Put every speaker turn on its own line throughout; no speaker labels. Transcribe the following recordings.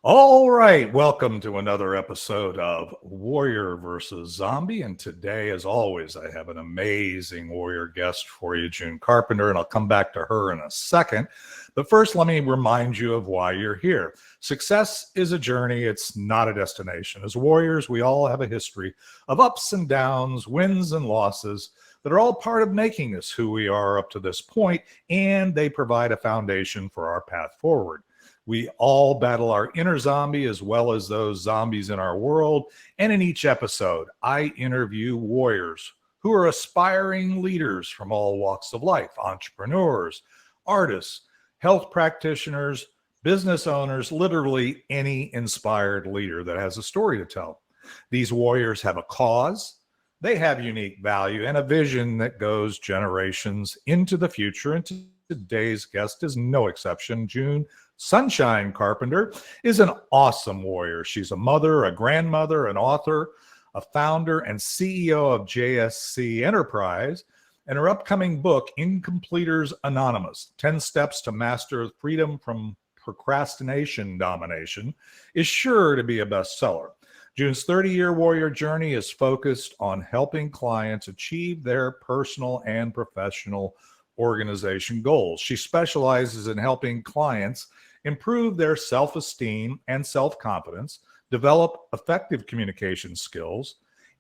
All right, welcome to another episode of Warrior versus Zombie. And today, as always, I have an amazing warrior guest for you, June Carpenter, and I'll come back to her in a second. But first, let me remind you of why you're here. Success is a journey, it's not a destination. As warriors, we all have a history of ups and downs, wins and losses that are all part of making us who we are up to this point, and they provide a foundation for our path forward. We all battle our inner zombie as well as those zombies in our world. And in each episode, I interview warriors who are aspiring leaders from all walks of life, entrepreneurs, artists, health practitioners, business owners, literally any inspired leader that has a story to tell. These warriors have a cause, they have unique value, and a vision that goes generations into the future. And today's guest is no exception. June Sunshynne Carpenter is an awesome warrior. She's a mother, a grandmother, an author, a founder, and CEO of JSC Enterprise. And her upcoming book, Incompleters Anonymous, 10 Steps to Master Freedom from Procrastination Domination, is sure to be a bestseller. June's 30-year warrior journey is focused on helping clients achieve their personal and professional organization goals. She specializes in helping clients improve their self-esteem and self-confidence, develop effective communication skills,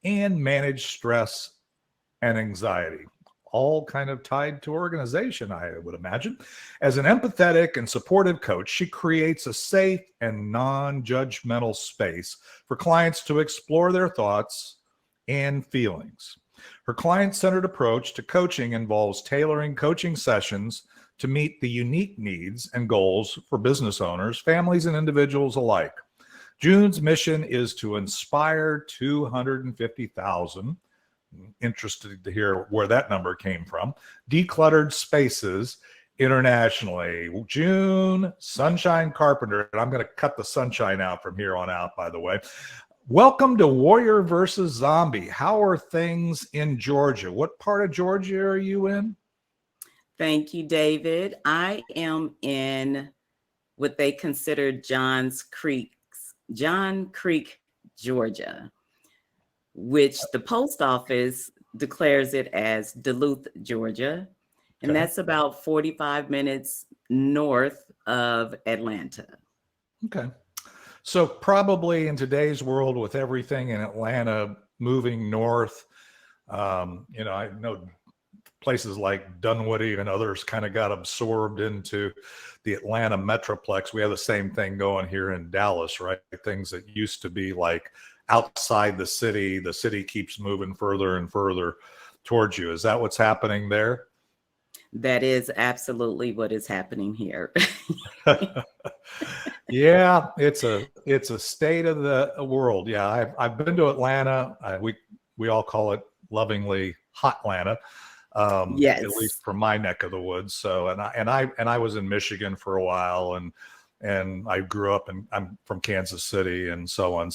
and manage stress and anxiety, all kind of tied to organization, I would imagine. As an empathetic and supportive coach, she creates a safe and non-judgmental space for clients to explore their thoughts and feelings. Her client-centered approach to coaching involves tailoring coaching sessions to meet the unique needs and goals for business owners, families, and individuals alike. June's mission is to inspire 250,000, interested to hear where that number came from, Decluttered Spaces Internationally. June Sunshynne Carpenter, and I'm going to cut the sunshine out from here on out, by the way. Welcome to Warrior versus Zombie. How are things in Georgia? What part of Georgia are you in?
Thank you, David. I am in what they consider John Creek, Georgia, which the post office declares it as Duluth, Georgia. And
Okay.
that's about 45 minutes north of Atlanta.
Okay. So probably in today's world, with everything in Atlanta moving north, I know places like Dunwoody and others kind of got absorbed into the Atlanta metroplex. We have the same thing going here in Dallas, right? Things that used to be like outside the city keeps moving further and further towards you. Is that what's happening there?
That is absolutely what is happening here.
Yeah, it's a state of the world. Yeah, I've been to Atlanta. We all call it lovingly Hot Atlanta.
Yes.
At least from my neck of the woods. So, and I was in Michigan for a while, and I grew up, and I'm from Kansas City and so on.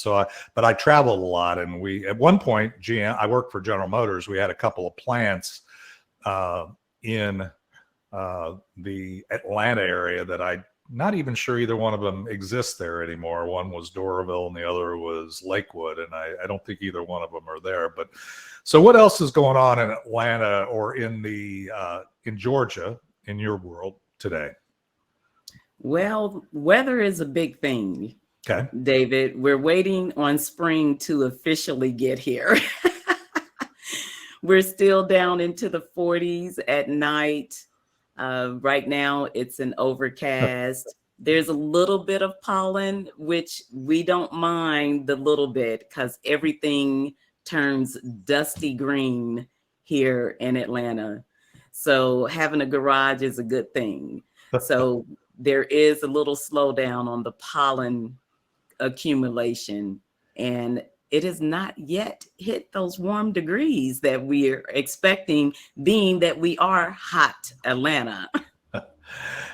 But I traveled a lot, and at one point, I worked for General Motors. We had a couple of plants in the Atlanta area that I'm not even sure either one of them exists there anymore. One was Doraville and the other was Lakewood, and I don't think either one of them are there. But so what else is going on in Atlanta or in Georgia in your world today?
Well, weather is a big thing.
Okay.
David, we're waiting on spring to officially get here. We're still down into the 40s at night. Right now, it's an overcast. There's a little bit of pollen, which we don't mind the little bit because everything turns dusty green here in Atlanta. So having a garage is a good thing. So there is a little slowdown on the pollen accumulation, and it has not yet hit those warm degrees that we're expecting, being that we are hot Atlanta.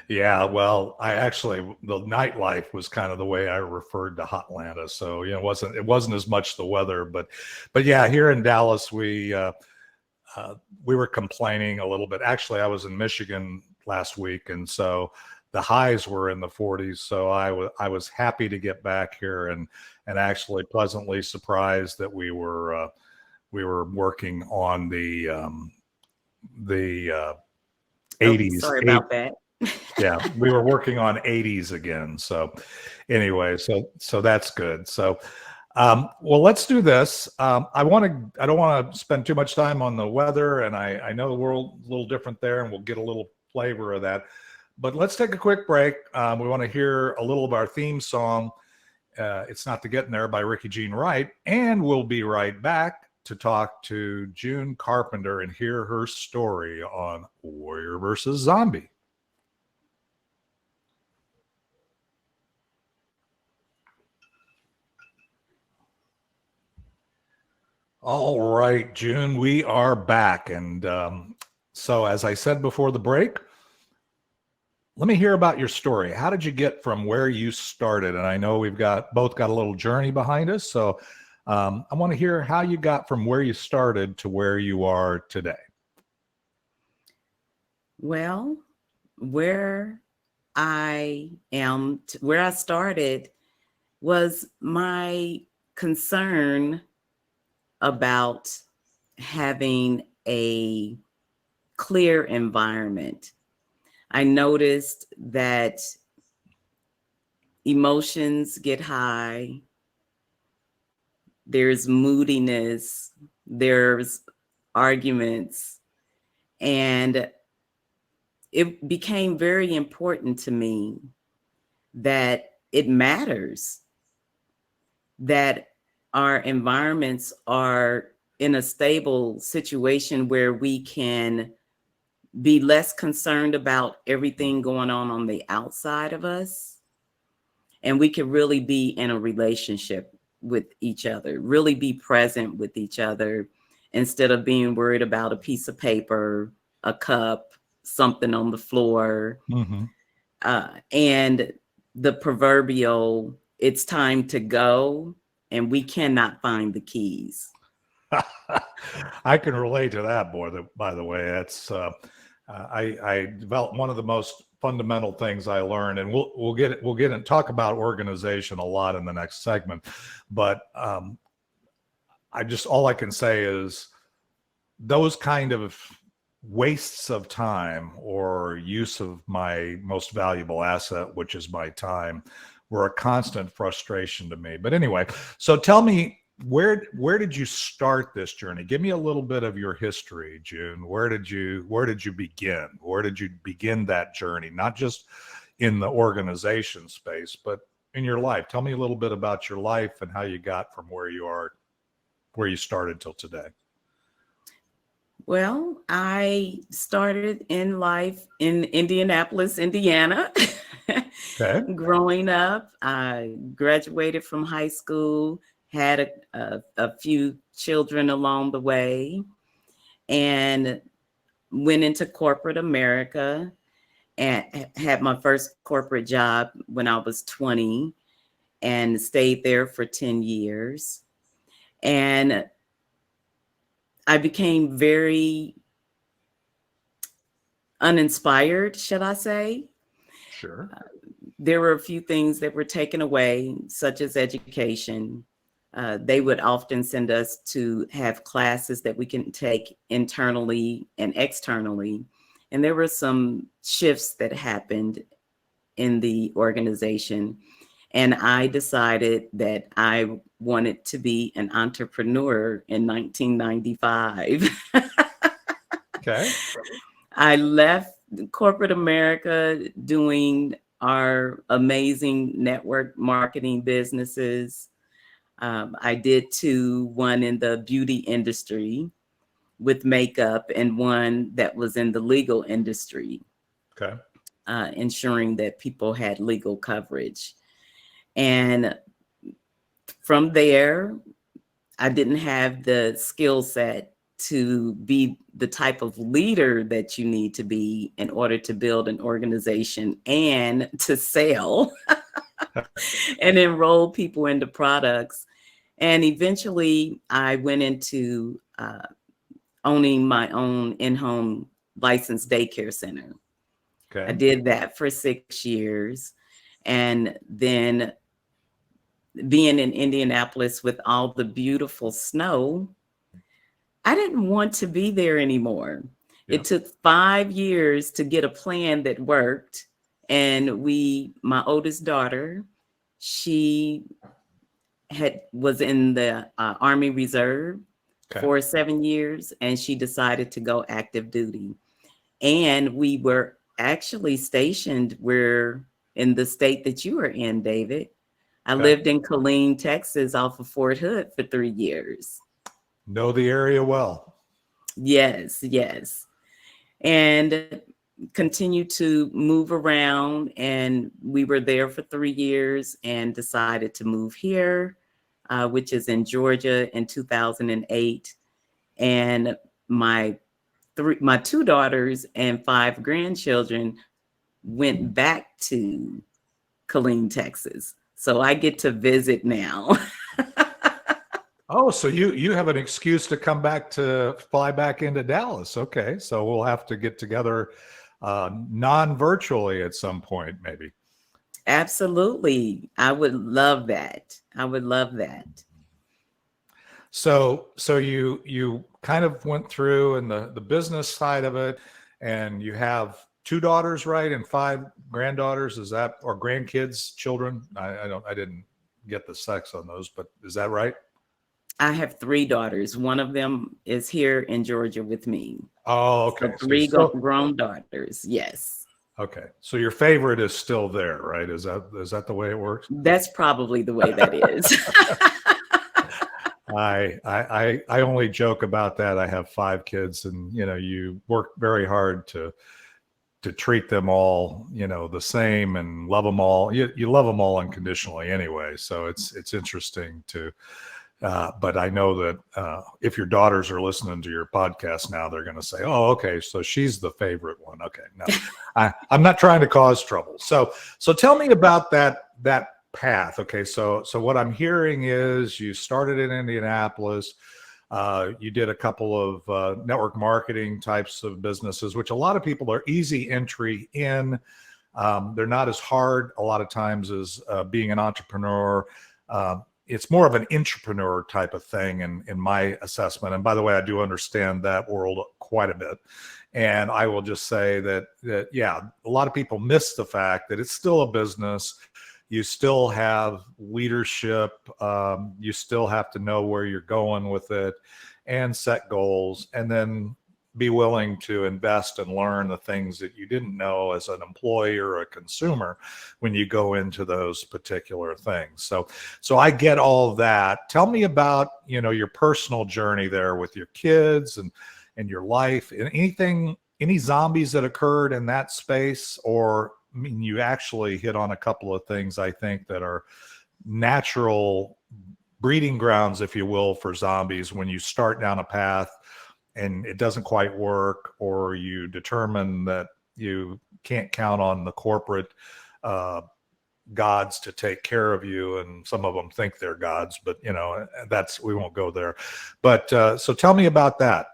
Yeah, well, the nightlife was kind of the way I referred to Hot Atlanta. So, it wasn't as much the weather, but yeah, here in Dallas, we were complaining a little bit. Actually, I was in Michigan last week, and so the highs were in the 40s. So I was happy to get back here, and actually pleasantly surprised that we were working on the 80s.
Sorry about that.
Yeah, we were working on 80s again. So anyway, so that's good. So well, let's do this. I don't want to spend too much time on the weather, and I know the world's a little different there, and we'll get a little flavor of that. But let's take a quick break. We want to hear a little of our theme song, It's Not the Getting There by Ricky Jean Wright, and we'll be right back to talk to June Carpenter and hear her story on Warrior versus Zombie. All right, June, we are back. And so as I said before the break, let me hear about your story. How did you get from where you started? And I know we've both got a little journey behind us. So I want to hear how you got from where you started to where you are today.
Well, where I started was my concern about having a clear environment. I noticed that emotions get high. There's moodiness, there's arguments, and it became very important to me that it matters that our environments are in a stable situation where we can be less concerned about everything going on the outside of us. And we can really be in a relationship with each other, really be present with each other instead of being worried about a piece of paper, a cup, something on the floor, and the proverbial, it's time to go, and we cannot find the keys.
I can relate to that, by the way. That's I developed one of the most fundamental things I learned, and we'll get and talk about organization a lot in the next segment. But all I can say is those kind of wastes of time or use of my most valuable asset, which is my time, were a constant frustration to me. But anyway, so tell me, where did you start this journey? Give me a little bit of your history, June. Where did you begin? Where did you begin that journey? Not just in the organization space, but in your life. Tell me a little bit about your life and how you got from where you started till today.
Well, I started in life in Indianapolis, Indiana.
Okay.
Growing up, I graduated from high school, had a few children along the way, and went into corporate America and had my first corporate job when I was 20 and stayed there for 10 years. And I became very uninspired, should I say?
Sure.
There were a few things that were taken away, such as education. They would often send us to have classes that we can take internally and externally. And there were some shifts that happened in the organization. And I decided that I wanted to be an entrepreneur in 1995.
Okay.
I left corporate America doing our amazing network marketing businesses. I did one in the beauty industry with makeup and one that was in the legal industry.
Okay.
Ensuring that people had legal coverage. And from there, I didn't have the skill set to be the type of leader that you need to be in order to build an organization and to sell and enroll people into products. And eventually I went into owning my own in-home licensed daycare center. I did that for 6 years. And then being in Indianapolis with all the beautiful snow, I didn't want to be there anymore. Yeah. It took 5 years to get a plan that worked. And my oldest daughter, she was in the Army Reserve for 7 years, and she decided to go active duty. And we were actually stationed in the state that you are in, David. I lived in Killeen, Texas, off of Fort Hood for 3 years.
Know the area well.
Yes, yes. And continued to move around, and we were there for 3 years and decided to move here, which is in Georgia, in 2008. And my 2 daughters and 5 grandchildren went back to Killeen, Texas. So I get to visit now.
Oh, so you have an excuse to fly back into Dallas. Okay, so we'll have to get together non-virtually at some point, maybe.
Absolutely. I would love that. I would love that.
So you kind of went through in the business side of it, and you have 2 daughters, right? And 5 granddaughters, is that, or grandkids, children? I didn't get the sex on those, but is that right?
I have 3 daughters. One of them is here in Georgia with me.
Oh, okay.
So 3 grown daughters. Yes.
Okay. So your favorite is still there, right? Is that the way it works?
That's probably the way that is.
I only joke about that. I have 5 kids, and you work very hard to treat them all, the same, and love them all. You love them all unconditionally anyway. So it's interesting to. But I know that if your daughters are listening to your podcast now, they're going to say, "Oh, okay, so she's the favorite one." Okay, no, I'm not trying to cause trouble. So tell me about that path. Okay, so what I'm hearing is you started in Indianapolis. You did a couple of network marketing types of businesses, which a lot of people are easy entry in. They're not as hard a lot of times as being an entrepreneur. It's more of an intrapreneur type of thing in my assessment. And by the way, I do understand that world quite a bit. And I will just say that yeah, a lot of people miss the fact that it's still a business. You still have leadership. You still have to know where you're going with it and set goals, and then be willing to invest and learn the things that you didn't know as an employee or a consumer when you go into those particular things. So I get all of that. Tell me about, your personal journey there with your kids and your life, and any zombies that occurred in that space, or, I mean, you actually hit on a couple of things, I think, that are natural breeding grounds, if you will, for zombies when you start down a path and it doesn't quite work, or you determine that you can't count on the corporate gods to take care of you, and some of them think they're gods, but we won't go there. But so tell me about that.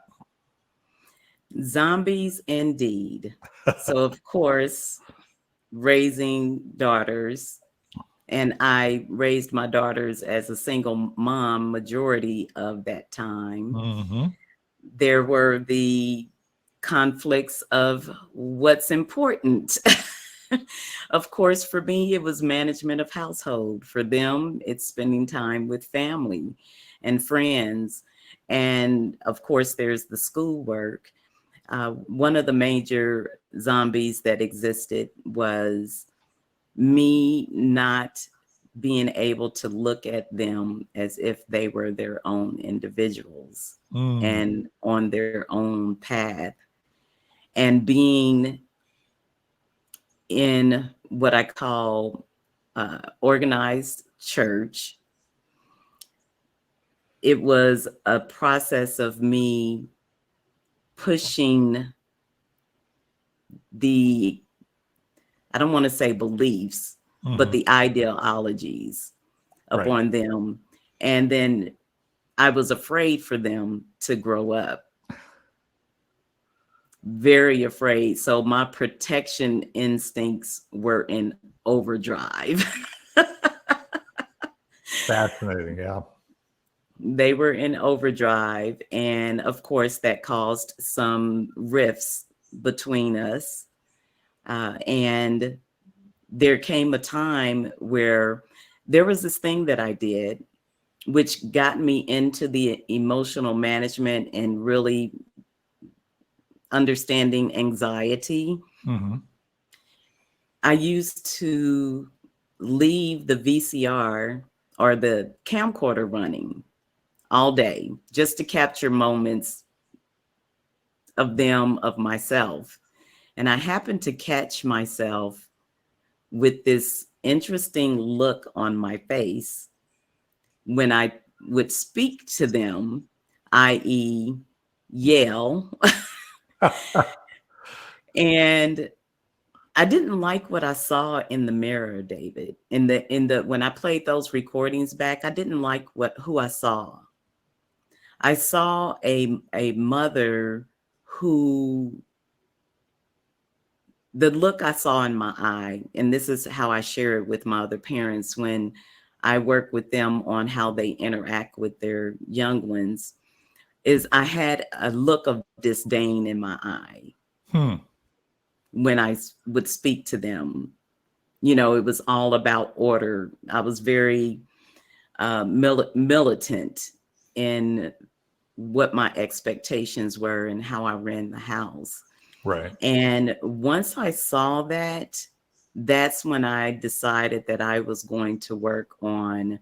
Zombies indeed. So of course, raising daughters, and I raised my daughters as a single mom majority of that time.
Mm-hmm.
There were the conflicts of what's important. Of course, for me, it was management of household. For them, it's spending time with family and friends. And of course, there's the schoolwork. One of the major zombies that existed was me not being able to look at them as if they were their own individuals and on their own path, and being in what I call organized church. It was a process of me pushing I don't want to say beliefs, but the ideologies upon them. And then I was afraid for them to grow up. very afraid. So my protection instincts were in overdrive.
Fascinating. Yeah.
They were in overdrive. And of course, that caused some rifts between us. And there came a time where there was this thing that I did, which got me into the emotional management and really understanding anxiety.
Mm-hmm.
I used to leave the VCR or the camcorder running all day just to capture moments of them, of myself. And I happened to catch myself with this interesting look on my face when I would speak to them, i.e., yell. And I didn't like what I saw in the mirror, David. When I played those recordings back, I didn't like who I saw. I saw a mother who, the look I saw in my eye, and this is how I share it with my other parents when I work with them on how they interact with their young ones, is I had a look of disdain in my eye. When I would speak to them. You know, it was all about order. I was very militant in what my expectations were and how I ran the house.
Right.
And once I saw that, that's when I decided that I was going to work on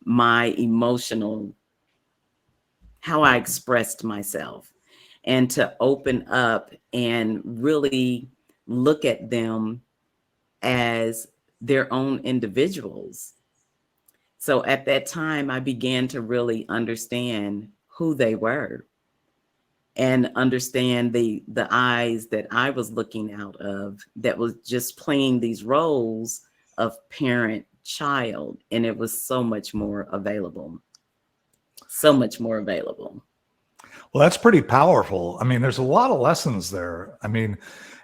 my emotional, how I expressed myself, and to open up and really look at them as their own individuals. So at that time, I began to really understand who they were and understand the eyes that I was looking out of that was just playing these roles of parent, child. And it was so much more available. So much more available.
Well, that's pretty powerful. I mean, there's a lot of lessons there. I mean,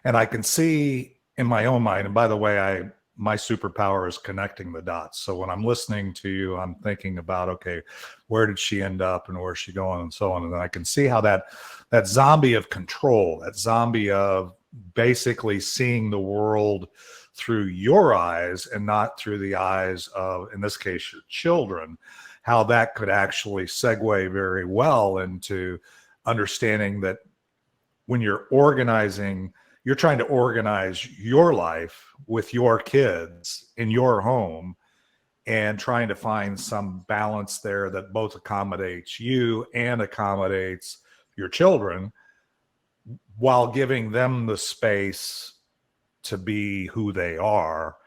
and I can see in my own mind, and by the way, my superpower is connecting the dots. So when I'm listening to you, I'm thinking about, okay, where did she end up and where's she going and so on. And then I can see how that zombie of control, that zombie of basically seeing the world through your eyes and not through the eyes of, in this case, your children, how that could actually segue very well into understanding that when you're organizing, you're trying to organize your life with your kids in your home and trying to find some balance there that both accommodates you and accommodates your children while giving them the space to be who they are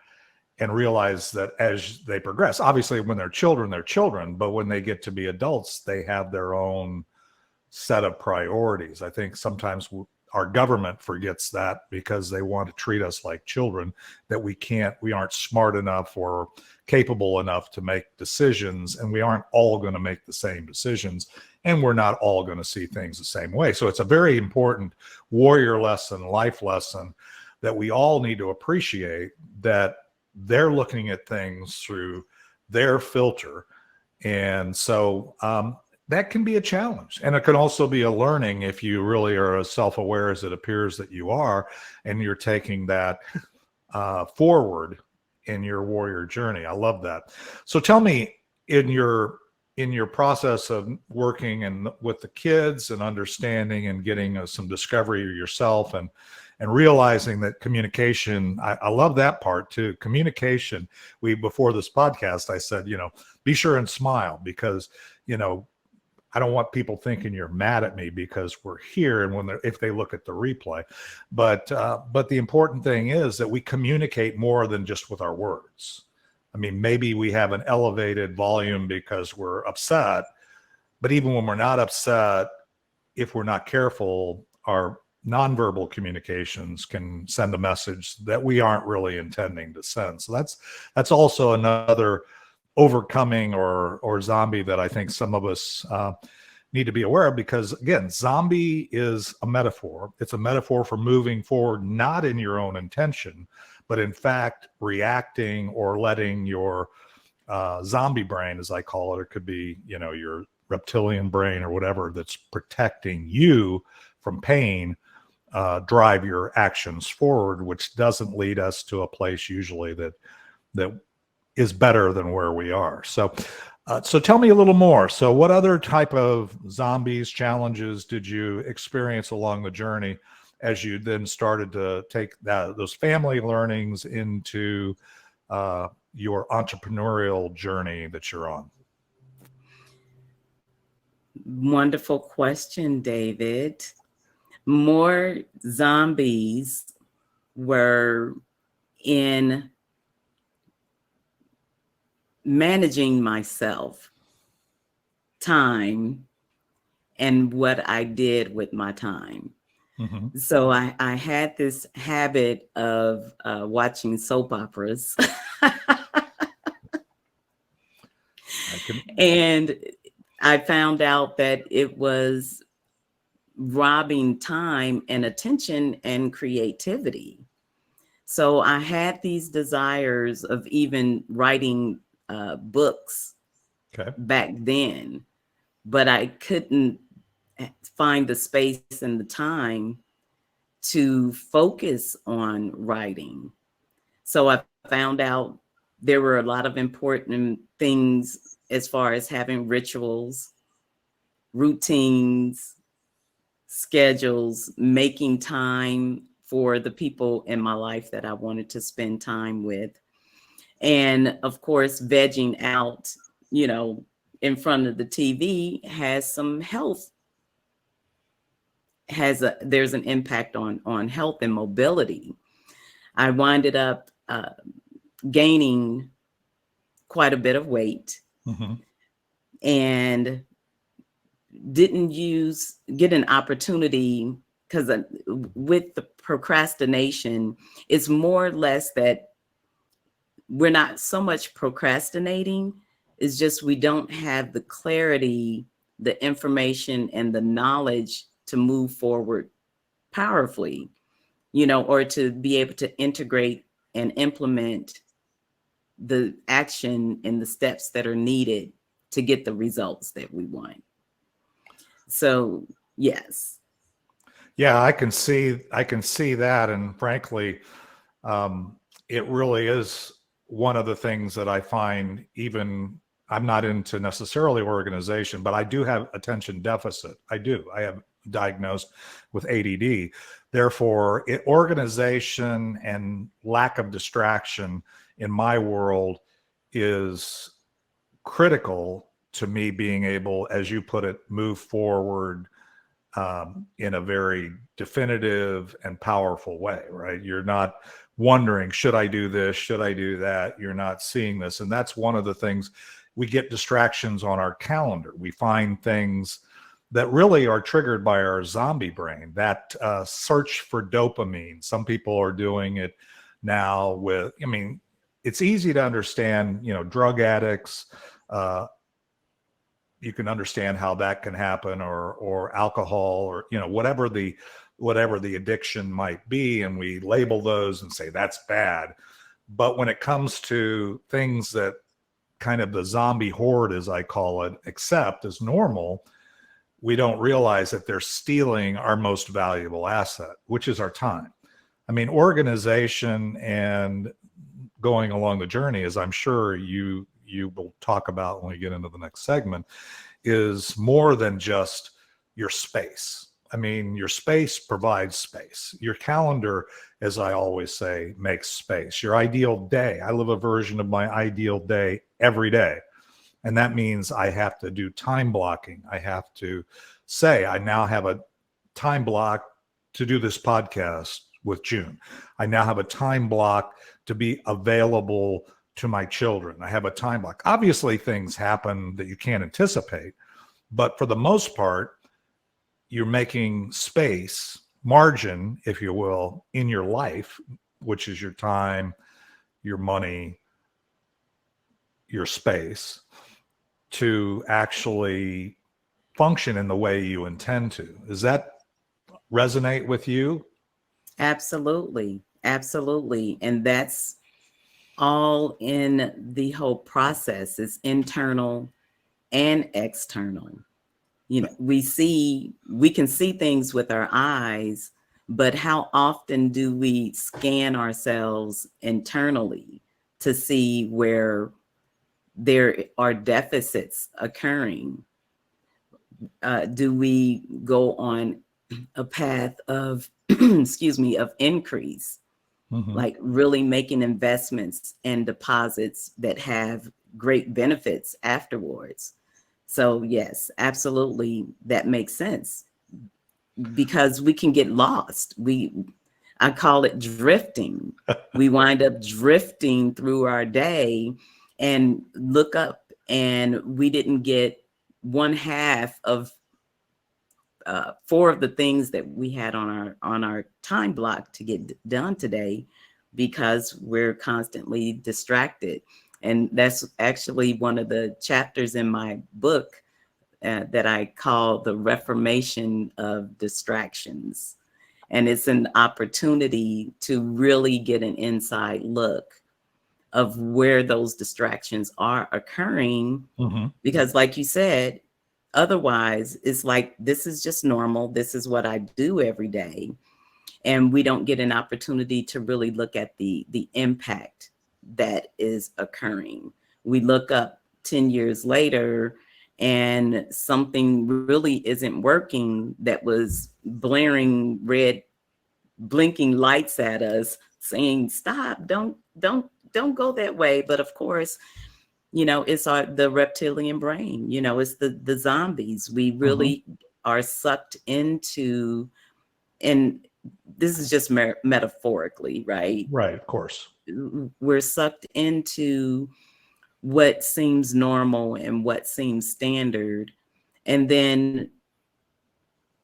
and realize that as they progress, obviously when they're children, but when they get to be adults, they have their own set of priorities. I think sometimes our government forgets that because they want to treat us like children, that we aren't smart enough or capable enough to make decisions, and we aren't all going to make the same decisions, and we're not all going to see things the same way. So it's a very important warrior lesson, life lesson that we all need to appreciate, that they're looking at things through their filter. And so that can be a challenge. And it can also be a learning if you really are as self-aware as it appears that you are, and you're taking that forward in your warrior journey. I love that. So tell me, in your process of working and with the kids and understanding and getting some discovery yourself and realizing that communication, I love that part too. Communication, before this podcast, I said, be sure and smile, because, I don't want people thinking you're mad at me because we're here, and if they look at the replay, but the important thing is that we communicate more than just with our words. I mean, maybe we have an elevated volume because we're upset, but even when we're not upset, if we're not careful, our nonverbal communications can send a message that we aren't really intending to send. So that's also another overcoming or zombie that I think some of us need to be aware of, because again, zombie is a metaphor. It's a metaphor for moving forward, not in your own intention, but in fact reacting or letting your zombie brain, as I call it, or it could be, your reptilian brain or whatever that's protecting you from pain, drive your actions forward, which doesn't lead us to a place usually that is better than where we are. So tell me a little more. So what other type of zombies, challenges did you experience along the journey as you then started to take those family learnings into your entrepreneurial journey that you're on?
Wonderful question, David. More zombies were in managing myself, time, and what I did with my time. Mm-hmm. So I had this habit of watching soap operas. And I found out that it was robbing time and attention and creativity. So I had these desires of even writing books back then, but I couldn't find the space and the time to focus on writing. So I found out there were a lot of important things as far as having rituals, routines, schedules, making time for the people in my life that I wanted to spend time with. And of course, vegging out, in front of the TV has some health, there's an impact on health and mobility. I winded up gaining quite a bit of weight, mm-hmm. and didn't get an opportunity, because with the procrastination, it's more or less that we're not so much procrastinating. It's just we don't have the clarity, the information, and the knowledge to move forward powerfully, or to be able to integrate and implement the action and the steps that are needed to get the results that we want. So, yes.
Yeah, I can see that. And frankly, it really is one of the things that I find, even I'm not into necessarily organization, but I do have attention deficit. I have diagnosed with ADD. Therefore, organization and lack of distraction in my world is critical to me being able, as you put it, move forward in a very definitive and powerful way, right? You're not wondering, should I do this? Should I do that? You're not seeing this. And that's one of the things. We get distractions on our calendar. We find things that really are triggered by our zombie brain, that search for dopamine. Some people are doing it now with, it's easy to understand, drug addicts, you can understand how that can happen, or alcohol, or, whatever the addiction might be. And we label those and say that's bad. But when it comes to things that kind of the zombie horde, as I call it, accept as normal, we don't realize that they're stealing our most valuable asset, which is our time. Organization and going along the journey, as I'm sure you will talk about when we get into the next segment, is more than just your space. Your space provides space. Your calendar, as I always say, makes space. Your ideal day. I live a version of my ideal day every day. And that means I have to do time blocking. I have to say, I now have a time block to do this podcast with June. I now have a time block to be available to my children. I have a time block. Obviously, things happen that you can't anticipate, but for the most part, you're making space, margin, if you will, in your life, which is your time, your money, your space, to actually function in the way you intend to. Does that resonate with you?
Absolutely. Absolutely. And that's all in the whole process. Is internal and external. You know, we can see things with our eyes, but how often do we scan ourselves internally to see where there are deficits occurring? Do we go on a path of, excuse me, of increase, like really making investments and deposits that have great benefits afterwards? So yes, absolutely, that makes sense, because we can get lost. I call it drifting. We wind up drifting through our day and look up, and we didn't get one half of 4 of the things that we had on our time block to get done today, because we're constantly distracted. And that's actually one of the chapters in my book that I call the Reformation of Distractions. And it's an opportunity to really get an inside look of where those distractions are occurring. Because like you said, otherwise it's like, this is just normal. This is what I do every day. And we don't get an opportunity to really look at the impact that is occurring. We look up 10 years later and something really isn't working that was blaring red blinking lights at us saying, stop, don't go that way. But of course, you know, it's the reptilian brain, you know, it's the zombies. We really are sucked into, and this is just metaphorically, right?
Right, of course.
We're sucked into what seems normal and what seems standard. And then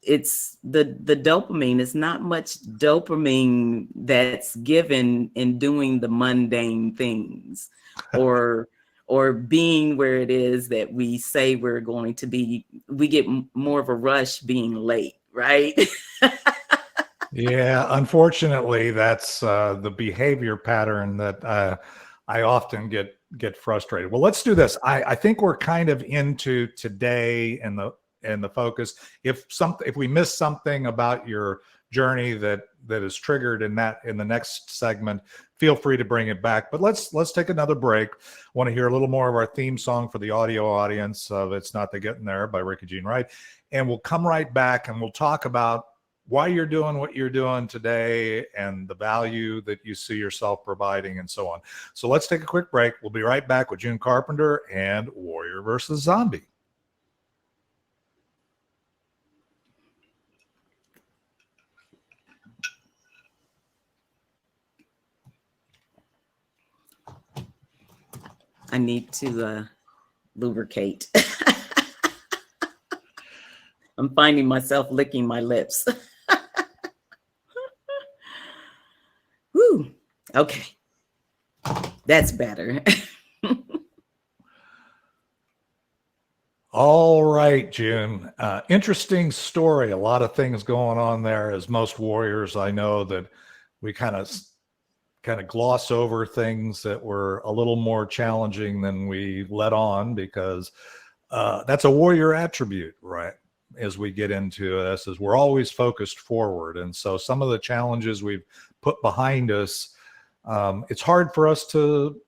it's the dopamine. It's not much dopamine that's given in doing the mundane things or being where it is that we say we're going to be. We get more of a rush being late, right?
Yeah, unfortunately, that's the behavior pattern that I often get frustrated. Well, let's do this. I think we're kind of into today and the focus. If we miss something about your journey that is triggered in the next segment, feel free to bring it back. But let's take another break. I want to hear a little more of our theme song for the audio audience of "It's Not the Getting There" by Ricky Jean Wright, and we'll come right back and we'll talk about why you're doing what you're doing today and the value that you see yourself providing and so on. So let's take a quick break. We'll be right back with June Carpenter and Warrior versus Zombie.
I need to lubricate. I'm finding myself licking my lips. Woo. Okay. That's better.
All right, June. Interesting story. A lot of things going on there. As most warriors, I know that we kind of gloss over things that were a little more challenging than we let on, because that's a warrior attribute, right? As we get into this, is we're always focused forward. And so some of the challenges we've put behind us, it's hard for us to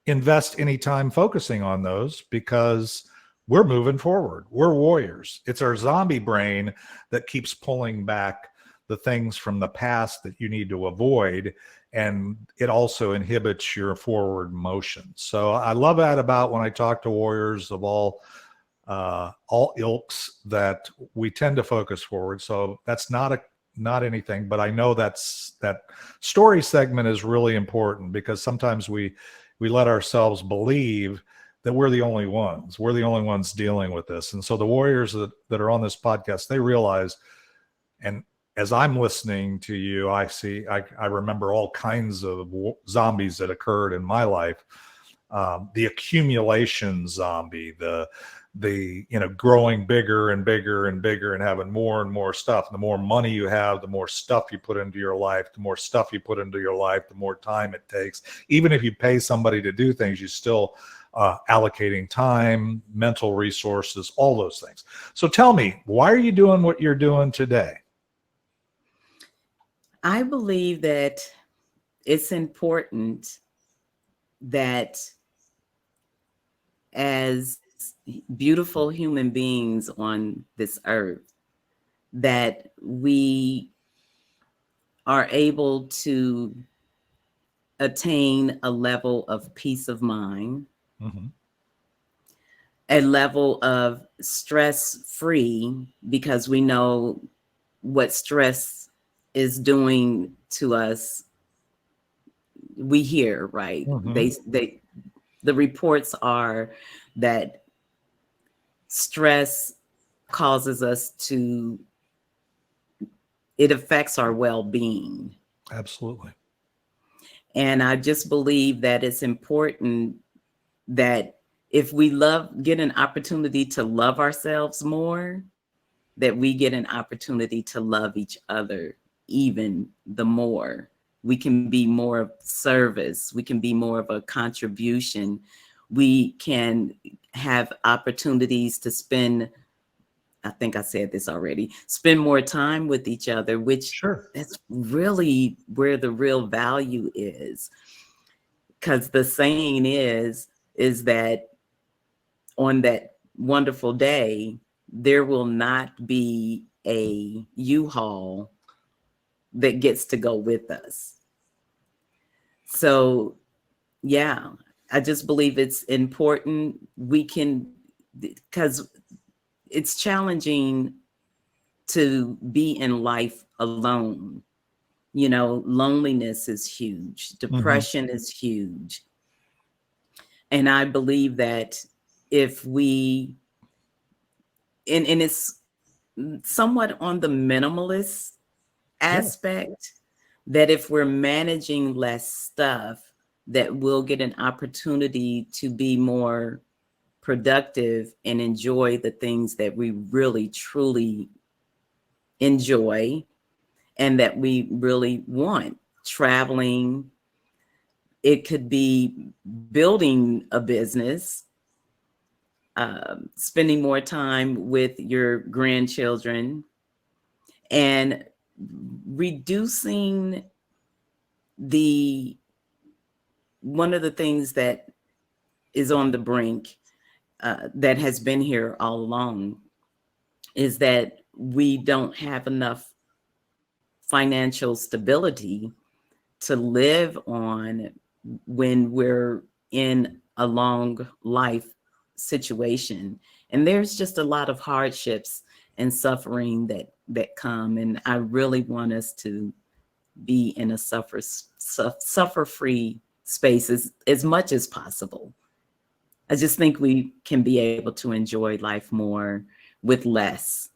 invest any time focusing on those because we're moving forward. We're warriors. It's our zombie brain that keeps pulling back the things from the past that you need to avoid. And it also inhibits your forward motion. So I love that about when I talk to warriors of all ilks, that we tend to focus forward. So that's not anything, but I know that story segment is really important, because sometimes we let ourselves believe that we're the only ones dealing with this. And so the warriors that are on this podcast, they realize, and as I'm listening to you, I remember all kinds of zombies that occurred in my life. The accumulation zombie, growing bigger and bigger and bigger and having more and more stuff. And the more money you have, the more stuff you put into your life. The more stuff you put into your life, the more time it takes. Even if you pay somebody to do things, you still allocating time, mental resources, all those things. So tell me, why are you doing what you're doing today?
I believe that it's important that as beautiful human beings on this earth, that we are able to attain a level of peace of mind,
Mm-hmm.
a level of stress-free, because we know what stress is doing to us. We hear, right?
Mm-hmm.
The reports are that stress causes us to, it affects our well-being.
Absolutely.
And I just believe that it's important that if we get an opportunity to love ourselves more, that we get an opportunity to love each other even the more. We can be more of service. We can be more of a contribution. We can have opportunities to spend, I think I said this already, spend more time with each other, which
Sure.
that's really where the real value is. Because the saying is that on that wonderful day, there will not be a U-Haul that gets to go with us. So, yeah, I just believe it's important. Because it's challenging to be in life alone. Loneliness is huge. Depression is huge. And I believe that if we, and it's somewhat on the minimalist aspect, that if we're managing less stuff, that we'll get an opportunity to be more productive and enjoy the things that we really truly enjoy and that we really want. Traveling, it could be building a business, spending more time with your grandchildren, and reducing one of the things that is on the brink, that has been here all along, is that we don't have enough financial stability to live on when we're in a long life situation. And there's just a lot of hardships and suffering that come. And I really want us to be in a suffer-free space as much as possible. I just think we can be able to enjoy life more with less.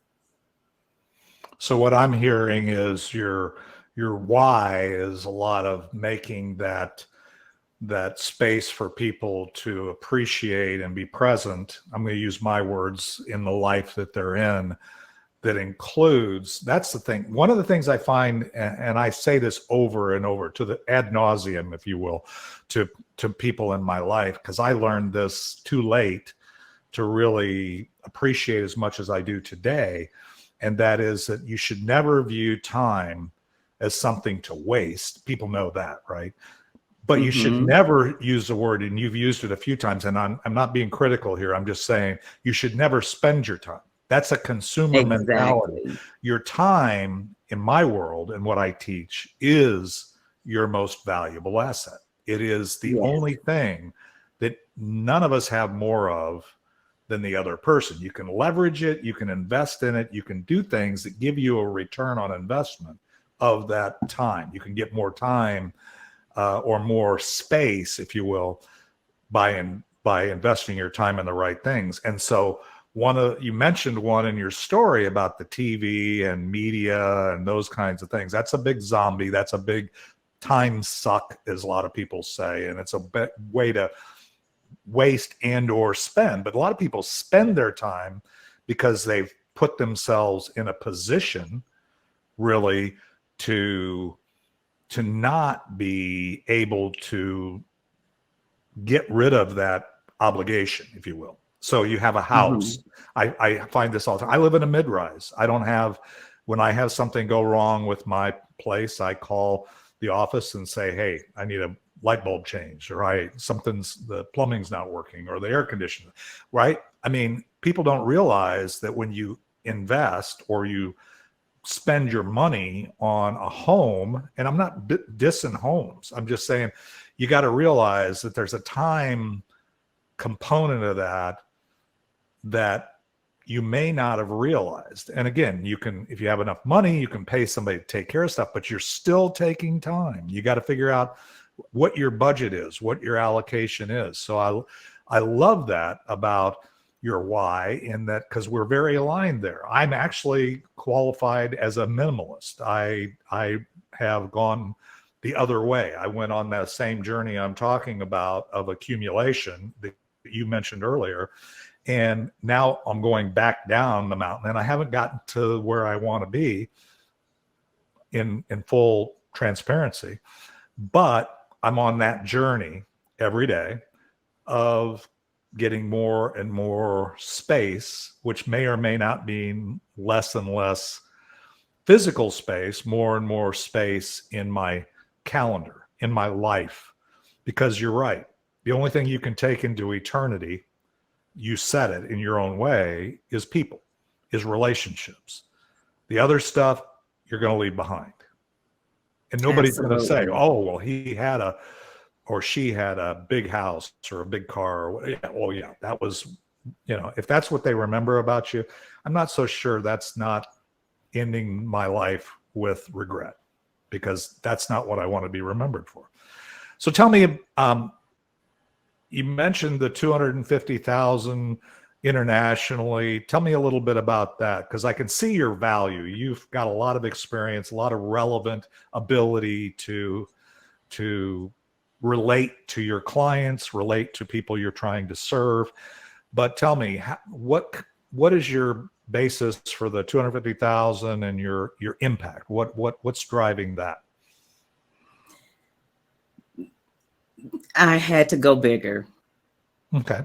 So what I'm hearing is your why is a lot of making that space for people to appreciate and be present. I'm going to use my words, in the life that they're in. That includes, that's the thing. One of the things I find, and I say this over and over to the ad nauseum, if you will, to people in my life, because I learned this too late to really appreciate as much as I do today. And that is that you should never view time as something to waste. People know that, right? But you should never use the word, and you've used it a few times, and I'm not being critical here. I'm just saying you should never spend your time. That's a consumer mentality. Your time, in my world and what I teach, is your most valuable asset. It is the only thing that none of us have more of than the other person. You can leverage it, you can invest in it, you can do things that give you a return on investment of that time. You can get more time or more space, if you will, by investing your time in the right things. And so you mentioned one in your story about the TV and media and those kinds of things. That's a big zombie. That's a big time suck, as a lot of people say. And it's a way to waste and or spend, but a lot of people spend their time because they've put themselves in a position really to not be able to get rid of that obligation, if you will. So you have a house. I find this all the time. I live in a mid-rise. I don't have, when I have something go wrong with my place, I call the office and say, hey, I need a light bulb change, or the plumbing's not working, or the air conditioner, right? I mean, people don't realize that when you invest or you spend your money on a home, and I'm not dissing homes, I'm just saying you got to realize that there's a time component of that you may not have realized. And again, you can, if you have enough money, you can pay somebody to take care of stuff, but you're still taking time. You got to figure out what your budget is, what your allocation is. So I love that about your why, in that, because we're very aligned there. I'm actually qualified as a minimalist. I have gone the other way. I went on that same journey I'm talking about of accumulation that you mentioned earlier. And now I'm going back down the mountain, and I haven't gotten to where I want to be in full transparency, but I'm on that journey every day of getting more and more space, which may or may not mean less and less physical space, more and more space in my calendar, in my life. Because you're right. The only thing you can take into eternity, you said it in your own way, is people, is relationships. The other stuff you're going to leave behind. And nobody's going to say, oh, well, he had or she had a big house or a big car. Or, yeah, oh, yeah, that was, if that's what they remember about you, I'm not so sure that's not ending my life with regret, because that's not what I want to be remembered for. So tell me, you mentioned the 250,000 internationally. Tell me a little bit about that, because I can see your value. You've got a lot of experience, a lot of relevant ability to relate to your clients, relate to people you're trying to serve. But tell me, what is your basis for the 250,000 and your impact? What's driving that?
I had to go bigger.
Okay.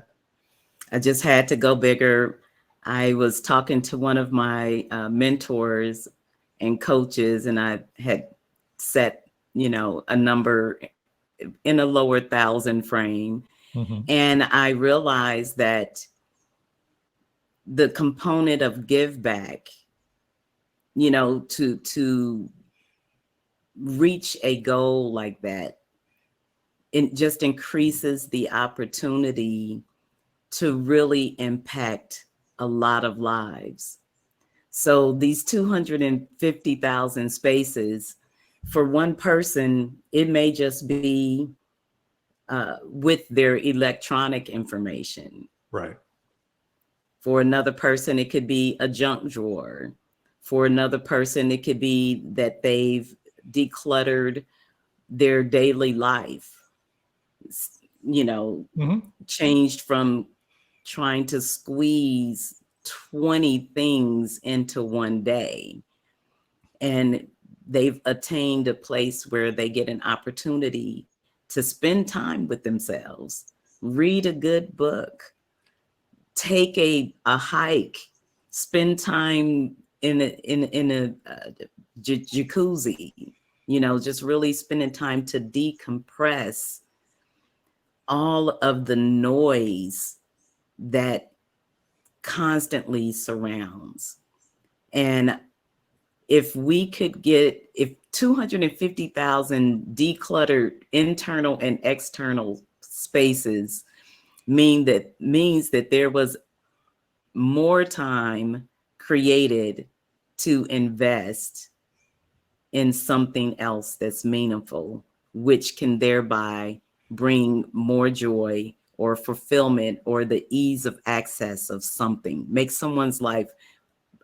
I just had to go bigger. I was talking to one of my mentors and coaches, and I had set, a number in a lower 1,000 frame. Mm-hmm. And I realized that the component of give back, to reach a goal like that, it just increases the opportunity to really impact a lot of lives. So these 250,000 spaces, for one person, it may just be with their electronic information.
Right.
For another person, it could be a junk drawer. For another person, it could be that they've decluttered their daily life, mm-hmm. changed from trying to squeeze 20 things into one day. And they've attained a place where they get an opportunity to spend time with themselves, read a good book, take a hike, spend time in a jacuzzi, just really spending time to decompress all of the noise that constantly surrounds. And if 250,000 decluttered internal and external spaces means that there was more time created to invest in something else that's meaningful, which can thereby bring more joy or fulfillment or the ease of access of something, make someone's life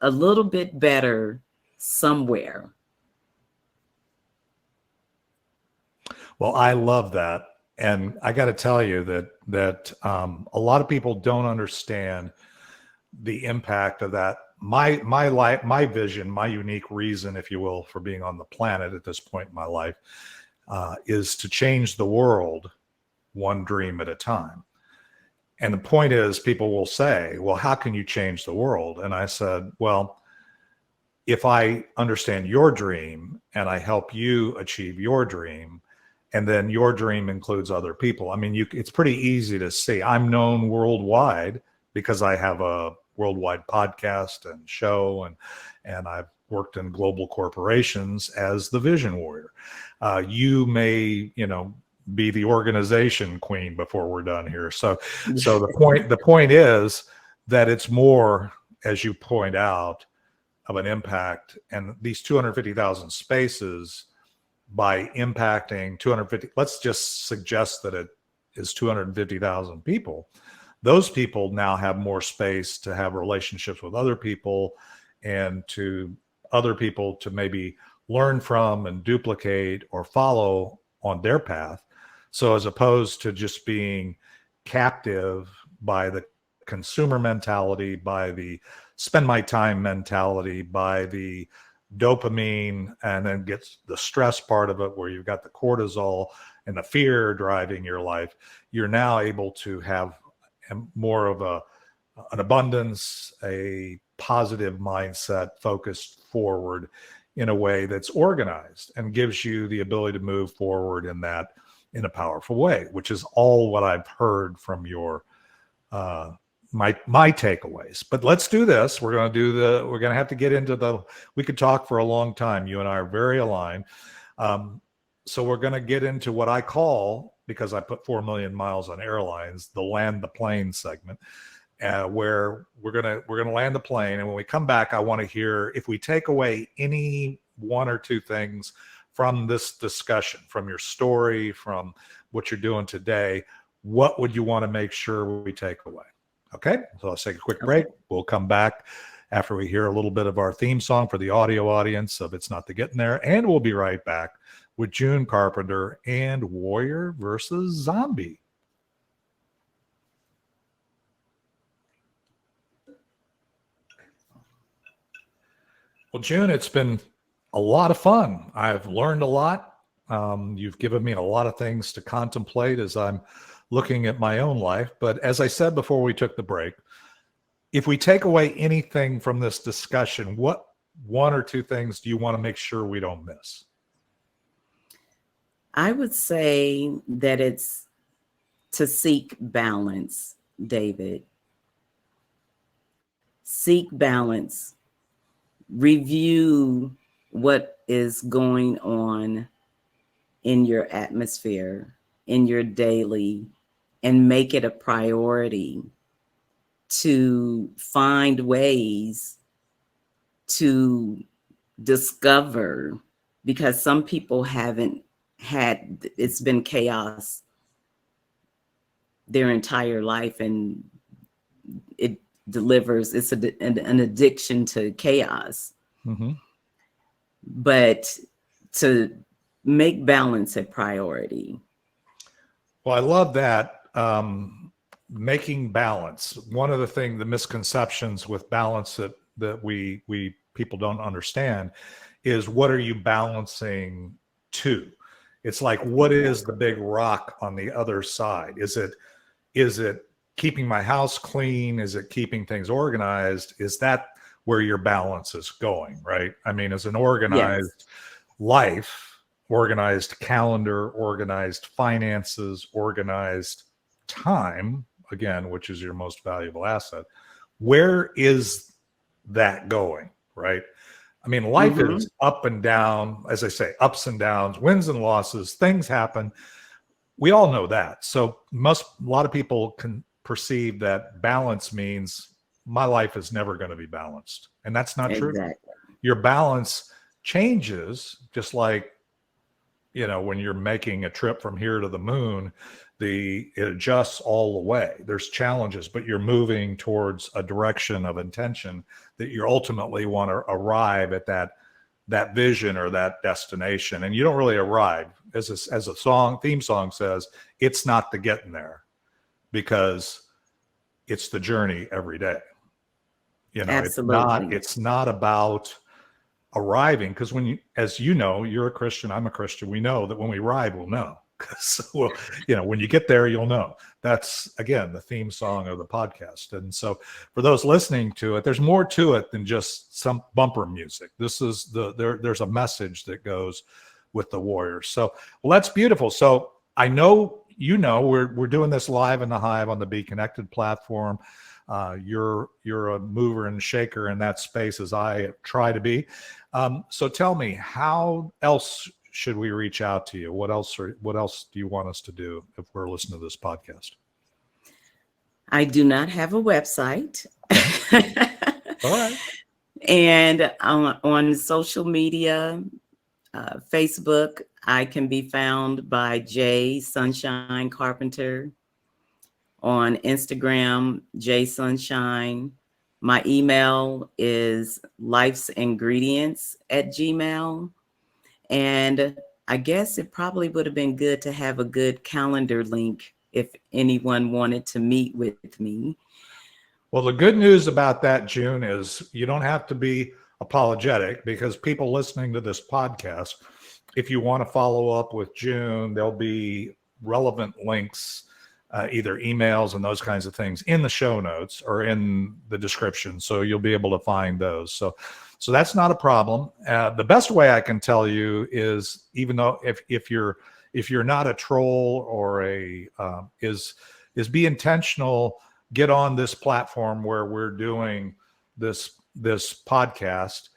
a little bit better somewhere.
Well, I love that. And I got to tell you that a lot of people don't understand the impact of that. My life, my vision, my unique reason, if you will, for being on the planet at this point in my life is to change the world one dream at a time. And the point is, people will say, well, how can you change the world? And I said, well, if I understand your dream and I help you achieve your dream, and then your dream includes other people. I mean, it's pretty easy to see. I'm known worldwide because I have a worldwide podcast and show, and I've worked in global corporations as the vision warrior. You may, be the organization queen before we're done here. So the point is that it's more, as you point out, of an impact. And these 250,000 spaces, by impacting 250, let's just suggest that it is 250,000 people. Those people now have more space to have relationships with other people, and to other people to maybe learn from and duplicate or follow on their path. So as opposed to just being captive by the consumer mentality, by the spend my time mentality, by the dopamine, and then gets the stress part of it where you've got the cortisol and the fear driving your life, you're now able to have more of an abundance, a positive mindset focused forward in a way that's organized and gives you the ability to move forward in a powerful way, which is all what I've heard from your my takeaways. But let's do this. We're going to have to get into we could talk for a long time. You and I are very aligned. So we're going to get into what I call, because I put 4 million miles on airlines, the land the plane segment, where we're going to land the plane. And when we come back, I want to hear, if we take away any one or two things from this discussion, from your story, from what you're doing today, what would you want to make sure we take away? Okay, so let's take a quick break. We'll come back after we hear a little bit of our theme song for the audio audience of It's Not the Getting There, and we'll be right back with June Carpenter and Warrior versus Zombie. Well, June, it's been a lot of fun. I've learned a lot. You've given me a lot of things to contemplate as I'm looking at my own life. But as I said before we took the break, if we take away anything from this discussion, what one or two things do you want to make sure we don't miss?
I would say that it's to seek balance, David. Seek balance. Review what is going on in your atmosphere, in your daily, and make it a priority to find ways to discover, because some people haven't had, it's been chaos their entire life, and it delivers, it's an addiction to chaos.
Mm-hmm.
But to make balance a priority.
Well, I love that. Making balance. One of the misconceptions with balance that we people don't understand is, what are you balancing to? It's like, what is the big rock on the other side? Is it keeping my house clean? Is it keeping things organized? Is that where your balance is going, right? I mean, as an organized life, organized calendar, organized finances, organized time, again, which is your most valuable asset, where is that going, right? I mean, life is up and down, as I say, ups and downs, wins and losses, things happen. We all know that. So a lot of people can perceive that balance means my life is never going to be balanced. And that's not true. Your balance changes, just like, when you're making a trip from here to the moon, it adjusts all the way. There's challenges, but you're moving towards a direction of intention that you ultimately want to arrive at that that vision or that destination, and you don't really arrive. As a theme song says, it's not the getting there, because it's the journey every day.
Absolutely.
It's not about arriving, because as you know, you're a Christian, I'm a Christian. We know that when we arrive, we'll know. So, when you get there, you'll know. That's, again, the theme song of the podcast. And so for those listening to it, there's more to it than just some bumper music. This is there's a message that goes with the Warriors. So, well, that's beautiful. So I know, we're doing this live in the Hive on the Be Connected platform. You're a mover and shaker in that space, as I try to be. So tell me, how else should we reach out to you? What else do you want us to do if we're listening to this podcast?
I do not have a website.
All right.
And on social media, Facebook, I can be found by Sunshynne Carpenter. On Instagram, Sunshynne. My email is lifesingredients@gmail.com. And I guess it probably would have been good to have a good calendar link if anyone wanted to meet with me.
Well, the good news about that, June, is you don't have to be apologetic, because people listening to this podcast, if you want to follow up with June, there'll be relevant links, either emails and those kinds of things, in the show notes or in the description. So you'll be able to find those. So that's not a problem. The best way I can tell you is, even though if you're not a troll or is be intentional. Get on this platform where we're doing this podcast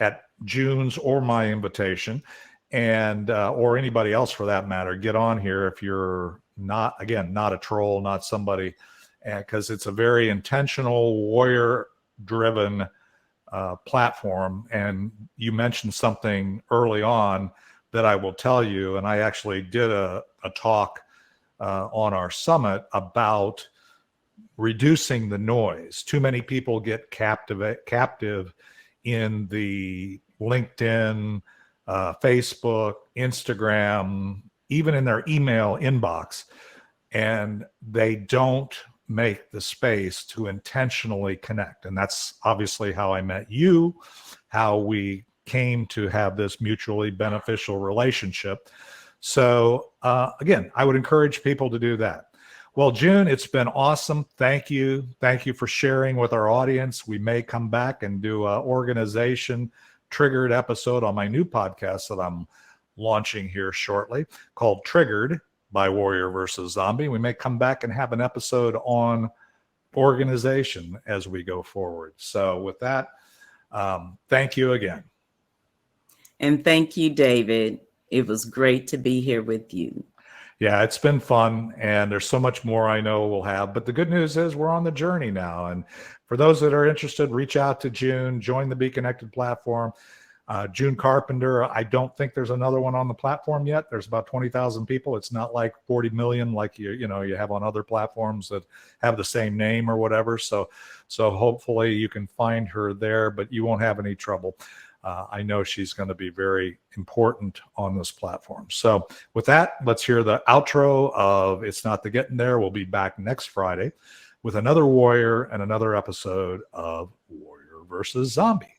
at June's or my invitation, and or anybody else for that matter. Get on here if you're not a troll, not somebody, because it's a very intentional, warrior-driven platform. And you mentioned something early on that I will tell you, and I actually did a talk on our summit about reducing the noise. Too many people get captive in the LinkedIn, Facebook, Instagram, even in their email inbox, and they don't make the space to intentionally connect. And that's obviously how I met you, how we came to have this mutually beneficial relationship. So again, I would encourage people to do that. Well, June, it's been awesome. Thank you. Thank you for sharing with our audience. We may come back and do an organization triggered episode on my new podcast that I'm launching here shortly, called Triggered by Warrior versus Zombie. We may come back and have an episode on organization as we go forward. So with that, thank you again.
And thank you, David. It was great to be here with you.
Yeah, it's been fun, and there's so much more I know we'll have. But the good news is we're on the journey now. And for those that are interested, reach out to June, join the Be Connected platform. June Carpenter, I don't think there's another one on the platform yet. There's about 20,000 people. It's not like 40 million like you have on other platforms that have the same name or whatever. So hopefully you can find her there, but you won't have any trouble. I know she's going to be very important on this platform. So with that, let's hear the outro of It's Not the Getting There. We'll be back next Friday with another warrior and another episode of Warrior versus Zombie.